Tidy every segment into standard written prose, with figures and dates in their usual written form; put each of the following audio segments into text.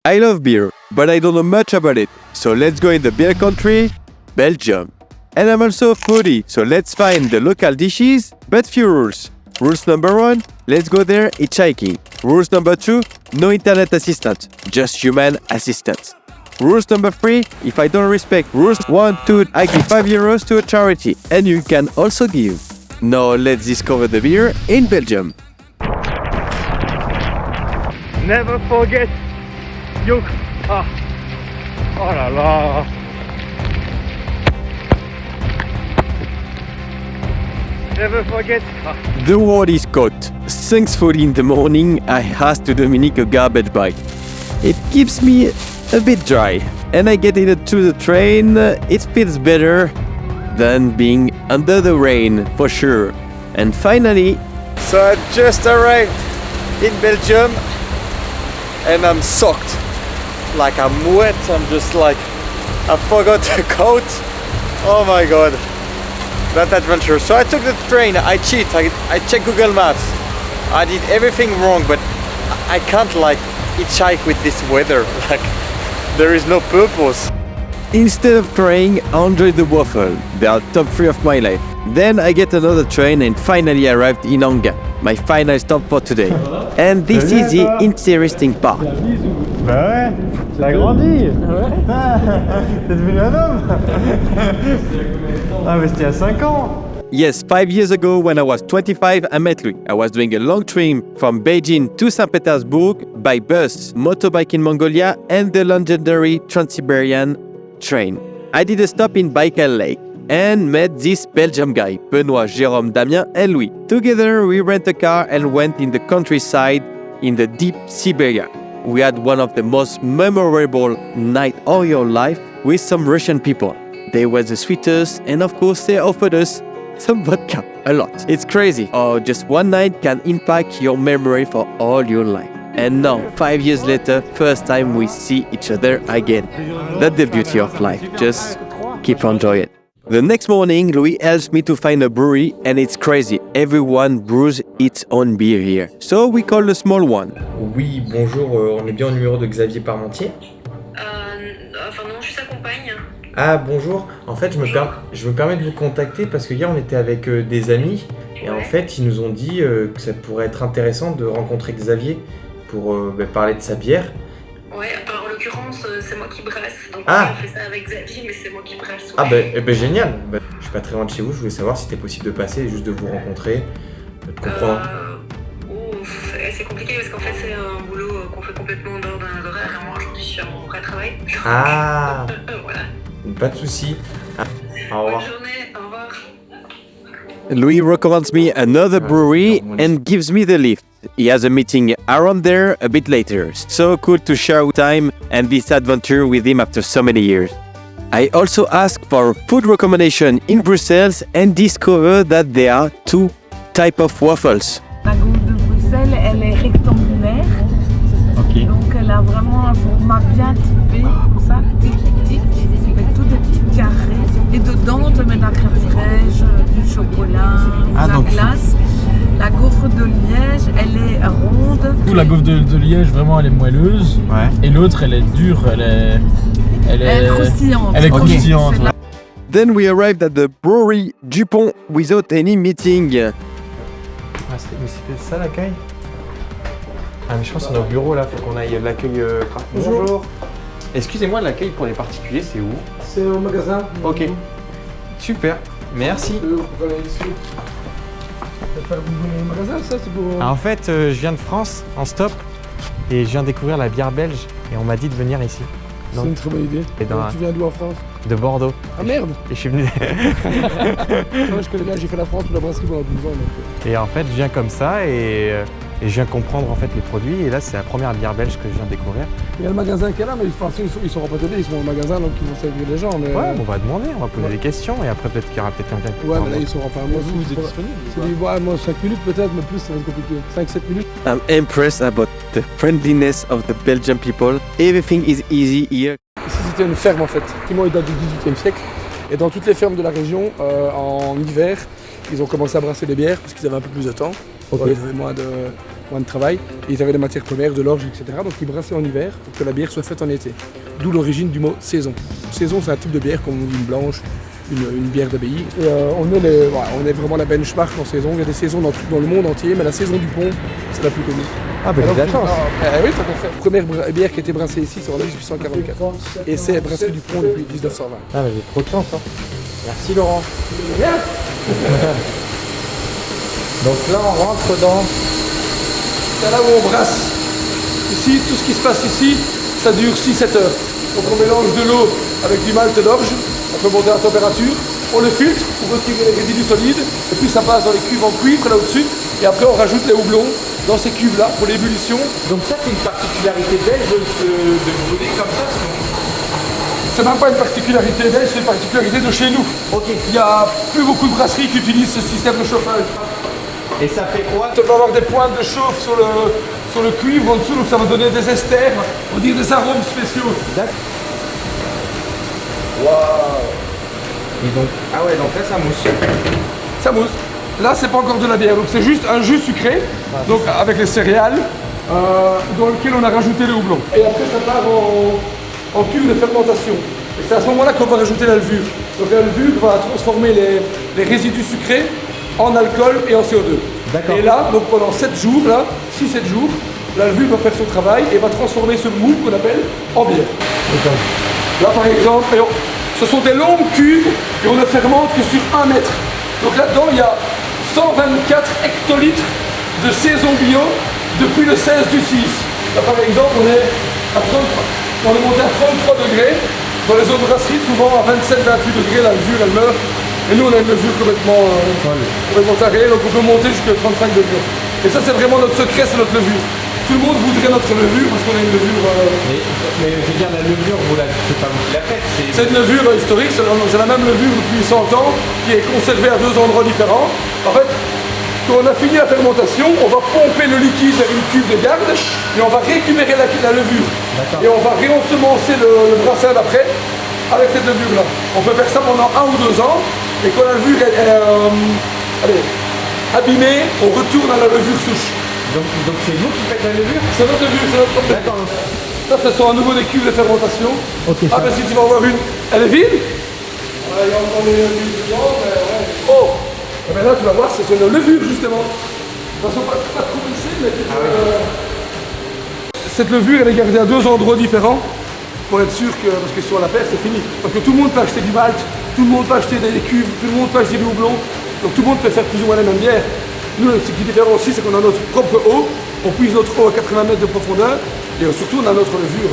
I love beer, but I don't know much about it. So let's go in the beer country, Belgium. And I'm also a foodie, so let's find the local dishes, but few rules. Rules number 1, let's go there hitchhiking. Rules number 2, no internet assistant, just human assistance. Rules number 3, if I don't respect rules 1, 2, I give €5 to a charity, and you can also give. Now let's discover the beer in Belgium. Never forget your... Ah. Oh là là. Never forget. Ah. The word is caught. Thankfully in the morning I asked to Dominique a garbage bag. It keeps me a bit dry, and I get into the train. It feels better than being under the rain, for sure. And finally... So I just arrived in Belgium and I'm soaked. Like I'm wet, I'm just like... I forgot the coat. Oh my god. That adventure. So I took the train, I checked Google Maps. I did everything wrong, but I can't like hitchhike with this weather. Like, there is no purpose. Instead of crying, I enjoyed the waffle. They are top 3 of my life. Then I get another train and finally arrived in Anga, my final stop for today. And this is the interesting part. Bah ouais, tu as grandi. T'es devenu un homme. Ah mais c'était à 5 ans. Yes, 5 years ago when I was 25, I met Louis. I was doing a long trip from Beijing to St. Petersburg by bus, motorbike in Mongolia, and the legendary Trans-Siberian train. I did a stop in Baikal Lake and met this Belgium guy, Benoît, Jérôme, Damien, and Louis. Together, we rent a car and went in the countryside in the deep Siberia. We had one of the most memorable nights of your life with some Russian people. They were the sweetest, and of course, they offered us some vodka, a lot. It's crazy how just one night can impact your memory for all your life. And now, 5 years later, first time we see each other again. That's the beauty of life. Just keep enjoying it. The next morning, Louis helps me to find a brewery, and it's crazy. Everyone brews its own beer here. So we call the small one. Oui, bonjour, on est bien au numéro de Xavier Parmentier. Enfin non, je suis sa compagne. Ah bonjour, en fait je me permets de vous contacter parce que hier on était avec des amis et en fait ils nous ont dit que ça pourrait être intéressant de rencontrer Xavier pour parler de sa bière. Ouais, enfin, en l'occurrence c'est moi qui brasse, donc Ah. on fait ça avec Xavier mais c'est moi qui brasse. Ah génial, je suis pas très loin de chez vous, je voulais savoir si c'était possible de passer et juste de vous rencontrer, de comprendre. C'est compliqué parce qu'en fait c'est un boulot qu'on fait complètement en dehors d'un horaire et moi aujourd'hui je suis à mon vrai travail. Ah, Voilà. pas de soucis. Au revoir. Bonne journée, au revoir. Louis recommends me another brewery and gives me the lift. He has a meeting around there a bit later. So cool to share time and this adventure with him after so many years. I also asked for food recommendation in Brussels and discover that there are 2 types of waffles. La gaufre de Bruxelles, elle est rectangulaire. Ok. Donc elle a vraiment un format bien typé, comme ça, tic, avec tous des petits carrés. Et dedans, on te met de la crème fraîche, du chocolat, de la glace. La gaufre de Liège, elle est ronde. La gaufre de Liège, vraiment, elle est moelleuse. Ouais. Et l'autre, elle est dure, elle est croustillante. Elle est croustillante. C'est ouais. Then we arrived at the brewery Dupont without any meeting. Ah, mais c'était ça l'accueil? Ah mais je pense qu'on est au bureau là, faut qu'on aille l'accueil. Bonjour. Excusez-moi, l'accueil pour les particuliers c'est où? C'est au magasin. Ok. Super, merci. Vous voulez le magasin, ça c'est pour... Ah, en fait, je viens de France en stop et je viens découvrir la bière belge et on m'a dit de venir ici. C'est une très bonne idée. Et dans Tu viens d'où en France? de Bordeaux. Ah merde. Et je suis venu. Moi je connais bien, j'ai fait la France ou la brasserie pendant 12 ans. Donc... Et en fait, je viens comme ça et je viens comprendre en fait les produits et là c'est la première bière belge que je viens de découvrir. Il y a le magasin qui est là, mais enfin, ils sont rapatonnés, ils sont au magasin donc ils vont servir les gens. Mais... Ouais, on va demander, on va poser des questions et après peut-être qu'il y aura peut-être quelqu'un qui Ouais, pourra mais là me- ils sont enfin moi Vous êtes disponible? c'est des ouais, moi 5 minutes peut-être, mais plus ça va être compliqué. 5-7 minutes. I'm impressed about the friendliness of the Belgian people. Everything is easy here. Ici c'était une ferme en fait. Effectivement, il date du 18e siècle. Et dans toutes les fermes de la région, en hiver, ils ont commencé à brasser des bières parce qu'ils avaient un peu plus de temps. Ok. Ouais, ils avaient moins de moins de travail. Et ils avaient les matières premières, de l'orge, etc. Donc ils brassaient en hiver pour que la bière soit faite en été. D'où l'origine du mot saison. Saison, c'est un type de bière, comme on dit une blanche, une bière d'abbaye. Et on est vraiment la benchmark en saison. Il y a des saisons dans le monde entier, mais la saison du Pont, c'est la plus connue. Ah, ben j'ai de la chance. Oui, tout à fait. La première bière qui a été brassée ici, c'est en 1844. Et c'est Brasserie du Pont depuis 1920. Ah, mais j'ai trop de chance. Hein. Merci Laurent. Bien. Donc là, on rentre dans... C'est là où on brasse. Ici, tout ce qui se passe ici, ça dure 6-7 heures. Donc on mélange de l'eau avec du malt d'orge, on fait monter la température, on le filtre pour retirer les résidus solides, et puis ça passe dans les cuves en cuivre là au-dessus, et après on rajoute les houblons dans ces cuves-là pour l'ébullition. Donc ça, c'est une particularité belge de brûler comme ça. C'est même pas une particularité belge, c'est une particularité de chez nous. Ok. Il n'y a plus beaucoup de brasseries qui utilisent ce système de chauffage. Et ça fait quoi? Ça va avoir des pointes de chauffe sur le cuivre en dessous, donc ça va donner des esters, on va dire des arômes spéciaux. D'accord. Waouh! Et donc, ah ouais, donc là, ça mousse. Ça mousse. Là, c'est pas encore de la bière, donc c'est juste un jus sucré, donc avec les céréales, dans lequel on a rajouté le houblon. Et après, ça part en cuve de fermentation. Et c'est à ce moment-là qu'on va rajouter la levure. Donc la levure va transformer les résidus sucrés en alcool et en CO2. D'accord. Et là, donc pendant 7 jours, là, 6-7 jours, la levure va faire son travail et va transformer ce mou qu'on appelle en bière. Là, par exemple, ce sont des longues cuves et on ne fermente que sur 1 mètre. Donc là-dedans, il y a 124 hectolitres de saison bio depuis le 16 du 6. Là, par exemple, on est monté à 33 degrés. Dans les autres brasseries, souvent à 27-28 degrés, la levure, elle meurt. Et nous, on a une levure complètement tarée, donc on peut monter jusqu'à 35 degrés. Et ça, c'est vraiment notre secret, c'est notre levure. Tout le monde voudrait notre levure parce qu'on a une levure... Mais je veux dire, la levure, c'est pas vous qui la faites, c'est une levure historique, c'est la même levure depuis 100 ans, qui est conservée à 2 endroits différents. En fait, quand on a fini la fermentation, on va pomper le liquide vers une cuve de garde, et on va récupérer la levure. Et on va réensemencer le brassin d'après avec cette levure-là. On peut faire ça pendant 1 ou 2 ans, et quand la levure est abîmée, on retourne à la levure souche. Donc c'est vous qui faites la levure? C'est notre levure, c'est notre problème. D'accord. Ça, ce sont à nouveau des cuves de fermentation. Okay, ben si tu vas en voir une, elle est vide. Ouais, il y a encore des huiles dedans, mais ouais. Oh! Et ben là, tu vas voir, c'est une levure, justement. De toute façon, pas trop mixée, mais... Cette levure, elle est gardée à 2 endroits différents pour être sûr que, parce que sur la paire, c'est fini. Parce que tout le monde peut acheter du malt, tout le monde peut acheter des cuves, tout le monde peut acheter du houblon. Donc tout le monde peut faire plus ou moins la même bière. Nous, ce qui différencie, c'est qu'on a notre propre eau. On puise notre eau à 80 mètres de profondeur. Et surtout, on a notre levure.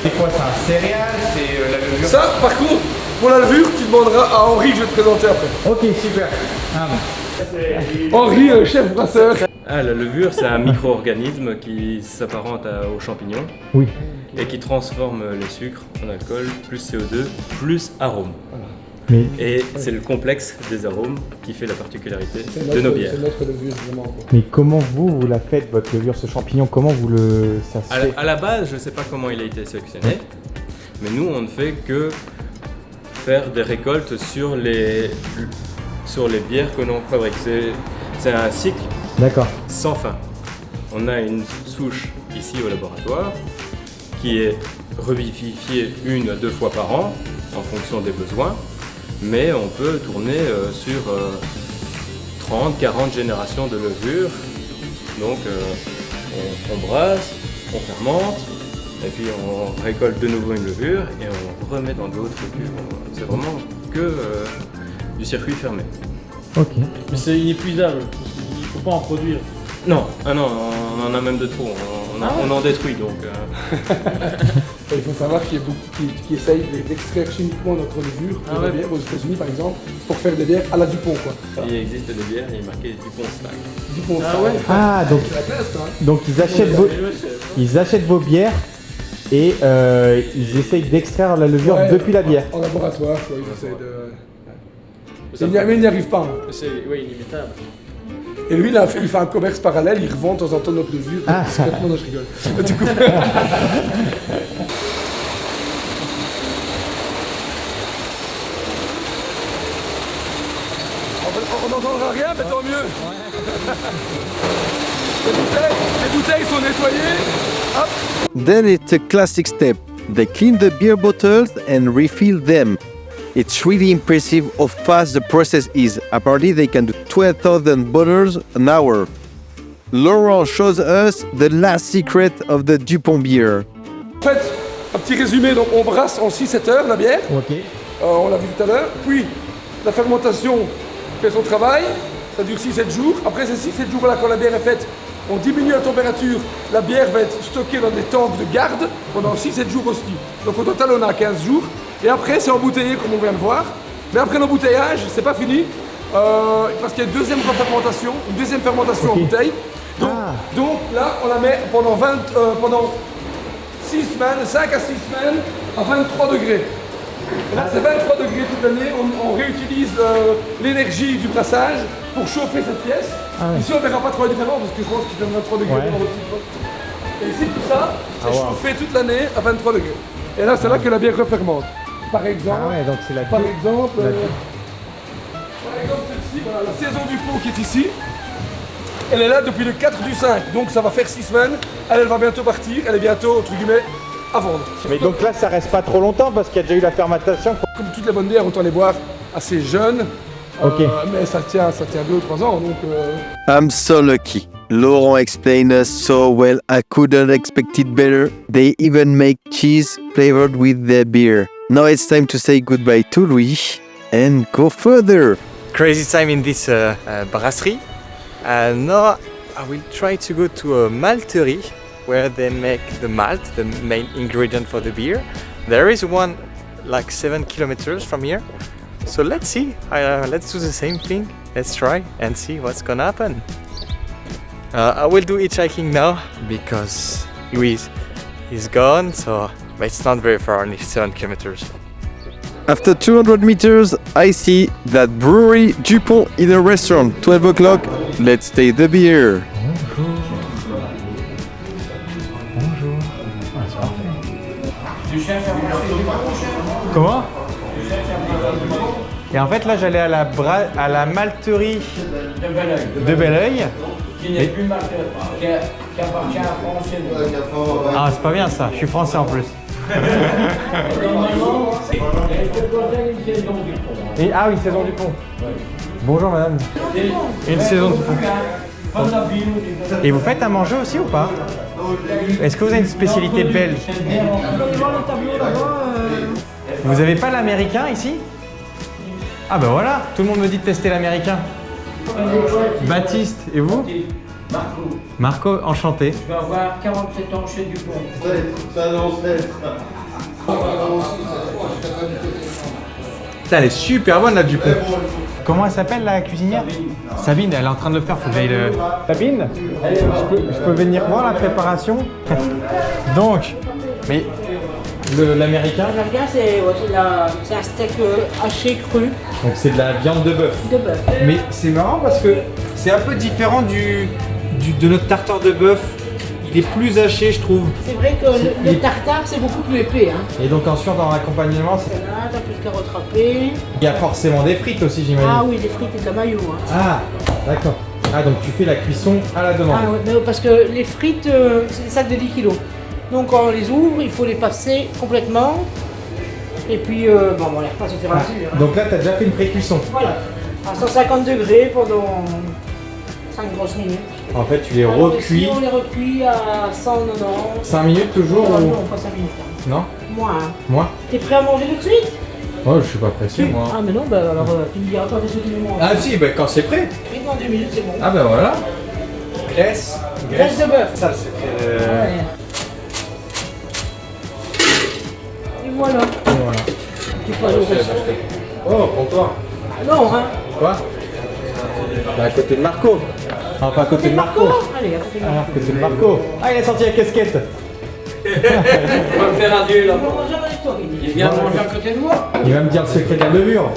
C'est quoi ça? Un céréale? C'est la levure? Ça, par contre, pour la levure, tu demanderas à Henri que je vais te présenter après. Ok, super. Henri, chef brasseur. Ah, la levure, c'est un micro-organisme qui s'apparente aux champignons. Oui. Et qui transforme les sucres en alcool, plus CO2, plus arômes. Mais... Et c'est le complexe des arômes qui fait la particularité de nos bières. C'est notre levure, vraiment. Mais comment vous la faites, votre levure, ce champignon? Comment vous ça se fait? À la base, je ne sais pas comment il a été sélectionné, mais nous, on ne fait que faire des récoltes sur les bières que l'on fabrique. C'est un cycle sans fin. On a une souche ici au laboratoire qui est revivifiée 1 à 2 fois par an en fonction des besoins, mais on peut tourner sur 30-40 générations de levure. Donc on brasse, on fermente, et puis on récolte de nouveau une levure et on remet dans d'autres cuves. C'est vraiment que du circuit fermé. Ok. Mais c'est inépuisable, il ne faut pas en produire. Non, on en a même de trop, on en détruit donc. Il faut savoir qu'il y a beaucoup qui essayent d'extraire chimiquement notre levure de bière aux États-Unis par exemple pour faire des bières à la Dupont quoi. Il existe des bières, il est marqué Dupont Stag. Dupont Stag. Ah donc, donc ils achètent vos bières et ils essayent d'extraire la levure depuis la bière. En laboratoire quoi, ils essayent de... Mais ils n'y arrivent pas. Hein. C'est inimitable. Et lui, il fait un commerce parallèle, il revend de temps en temps notre levure. Discrètement, non, je rigole. Du coup... on n'entendra rien, mais tant mieux. Les bouteilles sont nettoyées. Hop. Then it's a classic step. They clean the beer bottles and refill them. It's really impressive how fast the process is. Apparently, they can do 12,000 bottles an hour. Laurent shows us the last secret of the Dupont beer. En fait, un petit résumé, donc on brasse en 6-7 heures la bière. Ok. On l'a vu tout à l'heure. Puis la fermentation fait son travail. Ça dure 6-7 jours. Après ces 6-7 jours-là, quand la bière est faite, on diminue la température. La bière va être stockée dans des tanks de garde pendant 6-7 jours aussi. Donc au total, on a 15 jours. Et après, c'est embouteillé comme on vient de voir. Mais après l'embouteillage, c'est pas fini. Parce qu'il y a une deuxième fermentation en bouteille. Donc là, on la met pendant 6 semaines, 5 à 6 semaines, à 23 degrés. Et là, c'est 23 degrés toute l'année. On réutilise l'énergie du brassage pour chauffer cette pièce. Ici, on ne verra pas trop la différence parce que je pense qu'il fait 23 degrés dans votre petit. Et ici, tout ça, c'est chauffé toute l'année à 23 degrés. Et là, c'est là que la bière refermente. Par exemple, donc c'est la celle-ci, voilà, la saison du pot qui est ici. Elle est là depuis le 4 du 5, donc ça va faire 6 semaines. Elle va bientôt partir, elle est bientôt, entre guillemets, à vendre. Mais donc là, ça reste pas trop longtemps parce qu'il y a déjà eu la fermentation. Comme toutes les bonnes bières, autant les boire assez jeunes. Ok. Mais ça tient 2 ou 3 ans, donc... I'm so lucky. Laurent explained us so well. I couldn't expect it better. They even make cheese flavored with their beer. Now it's time to say goodbye to Louis and go further. Crazy time in this brasserie. Now I will try to go to a malterie where they make the malt, the main ingredient for the beer. There is one like 7 kilometers from here. So let's see, let's do the same thing. Let's try and see what's gonna happen. I will do hitchhiking now because Louis is gone, so but it's not very far, only 7 kilometers. After 200 meters, I see that brewery Dupont in a restaurant. 12 o'clock, let's taste the beer. Comment? Et en fait là j'allais à la malterie de Belleuil. Qui n'est plus malteur, qui appartient à Français. Ah c'est pas bien ça, je suis français en plus. Normalement, je te conseille une saison du pont. Ah oui, saison du pont. Bonjour madame. Une saison du pont. Et vous faites à manger aussi ou pas? Est-ce que vous avez une spécialité belge? Vous avez pas l'américain ici? Ah ben voilà, tout le monde me dit de tester l'américain. Baptiste, et vous? Marco. Marco, enchanté. Je vais avoir 47 ans chez Dupont. Putain, elle est super bonne la Dupont. Comment elle s'appelle la cuisinière? Sabine, elle est en train de le faire, faut que j'aille le... Sabine, je peux venir voir la préparation? Donc, mais l'américain? L'américain, c'est un steak haché cru. Donc c'est de la viande de bœuf. De bœuf. Mais c'est marrant parce que c'est un peu différent de notre tartare de bœuf. Il est plus haché, je trouve. C'est vrai que le tartare, c'est beaucoup plus épais. Hein. Et donc ensuite, dans l'accompagnement, c'est... Là, t'as plus de carottes râpées. Il y a forcément des frites aussi, j'imagine. Ah oui, des frites et de la mayo. Hein. Ah, d'accord. Ah, donc tu fais la cuisson à la demande. Ah ouais, mais parce que les frites, c'est des sacs de 10 kilos. Donc quand on les ouvre, il faut les passer complètement. Et puis, on les repasse au fur et à mesure. Donc là, tu as déjà fait une pré-cuisson. Voilà. À 150 degrés pendant 5 grosses minutes. En fait, tu les recuis. Ici, on les recuit à 190. 5 minutes toujours Non, ou... non, pas 5 minutes. Hein. Non? Moins. Hein. Moi? T'es prêt à manger tout de suite? Oh, je suis pas pressé, moi. Ah, mais non, bah alors tu me diras quand est-ce que tu veux manger. Ah si, bah quand c'est prêt. Vite dans 2 minutes, c'est bon. Ah bah voilà. Graisse. Graisse de bœuf. Ça, c'est... Ouais. Et voilà. Voilà. Tu peux aller au resto. Oh, pour toi. Non, hein. Quoi? Bah, à côté de Marco. Enfin, à côté de Marco. Allez, à côté de Ah, Marco. à côté de Marco. Ah, il a sorti la casquette. On va me faire adieu là. On va manger avec toi, Rémi. Il vient manger à côté de moi. Il va me dire le secret de la levure.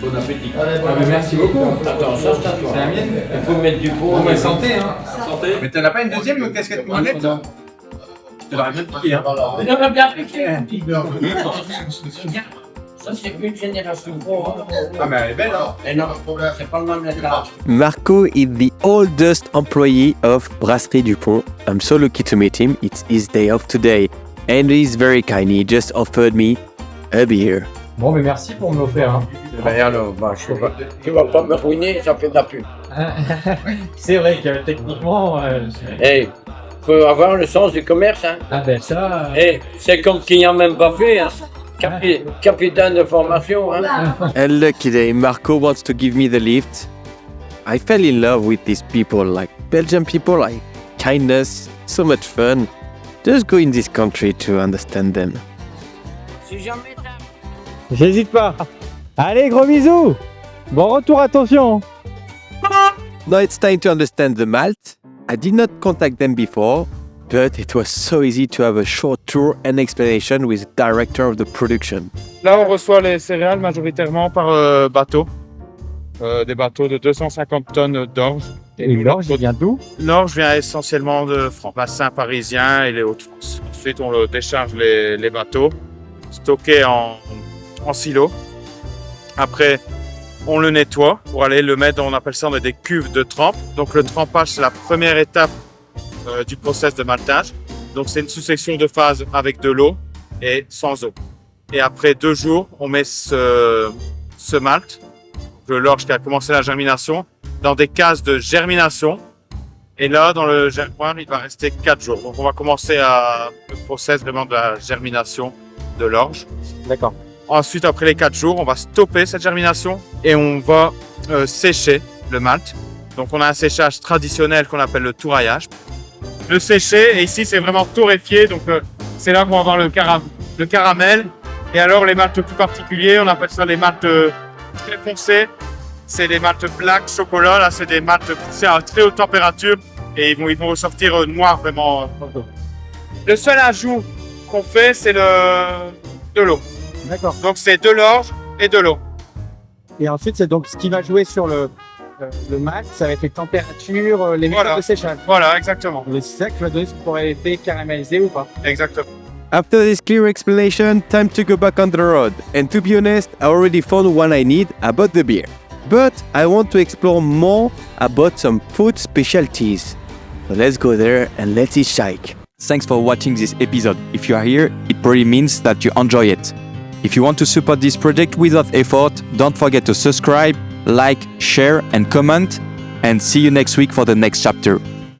Bon appétit. Ah, mais merci beaucoup. Attends, ça c'est à toi. C'est la mienne. Il faut mettre du pot. On va santé, hein. Santé. Mais t'en as pas une deuxième, une casquette moulette? Je te l'aurais bien piqué, hein. Il a bien piqué. Ça, c'est une génération pro. Ah, mais elle est belle, hein? Et non, c'est pas le même lettrage. Marco is the oldest employee of Brasserie Dupont. I'm so lucky to meet him. It's his day off today. And he's very kind. He just offered me a beer. Bon, mais merci pour me l'offrir. Hein. Alors, tu vas pas me ruiner, ça fait de la pub. C'est vrai que techniquement. Hey, faut avoir le sens du commerce, hein. Ah, ben ça. Hey, c'est comme Kylian Mbappé, hein. Capitaine de formation, hein. A lucky day, Marco wants to give me the lift. I fell in love with these people, like Belgian people, like kindness, so much fun. Just go in this country to understand them. Si jamais t'as... J'hésite pas. Allez, gros bisous. Bon retour, attention. Now it's time to understand the malt. I did not contact them before, but it was so easy to have a short tour and explanation with the director of the production. Là, on reçoit les céréales majoritairement par bateau. Des bateaux de 250 tonnes d'orge. Et l'orge, il vient d'où? L'orge vient essentiellement de France, bassin parisien et les Hauts-de-France. Ensuite, on décharge les bateaux, stockés en silo. Après, on le nettoie pour aller le mettre, on appelle ça des cuves de trempe. Donc le trempage, c'est la première étape du process de maltage. Donc c'est une succession de phases avec de l'eau et sans eau. Et après 2 jours, on met ce malt, l'orge qui a commencé la germination, dans des cases de germination. Et là, dans le germoir, il va rester 4 jours. Donc on va commencer le process vraiment de la germination de l'orge. D'accord. Ensuite, après les 4 jours, on va stopper cette germination et on va sécher le malt. Donc on a un séchage traditionnel qu'on appelle le touraillage. Le sécher, et ici c'est vraiment torréfié, donc c'est là qu'on va avoir le caramel. Et alors les maltes plus particuliers, on appelle ça les maltes très foncés. C'est les maltes black, chocolat, là c'est des maltes poussés à très haute température et ils vont ressortir noirs vraiment. Le seul ajout qu'on fait, c'est de l'eau. D'accord. Donc c'est de l'orge et de l'eau. Et ensuite, c'est donc ce qui va jouer sur le malt, ça va être les températures, les méthodes de séchage. Voilà, exactement. Et c'est ça qui va donner ce pour été caramélisé ou pas. Exactement. After this clear explanation, time to go back on the road. And to be honest, I already found what I need about the beer. But I want to explore more about some food specialties. So let's go there and let's eat shike. Thanks for watching this episode. If you are here, it probably means that you enjoy it. If you want to support this project without effort, don't forget to subscribe, like, share and comment, and see you next week for the next chapter.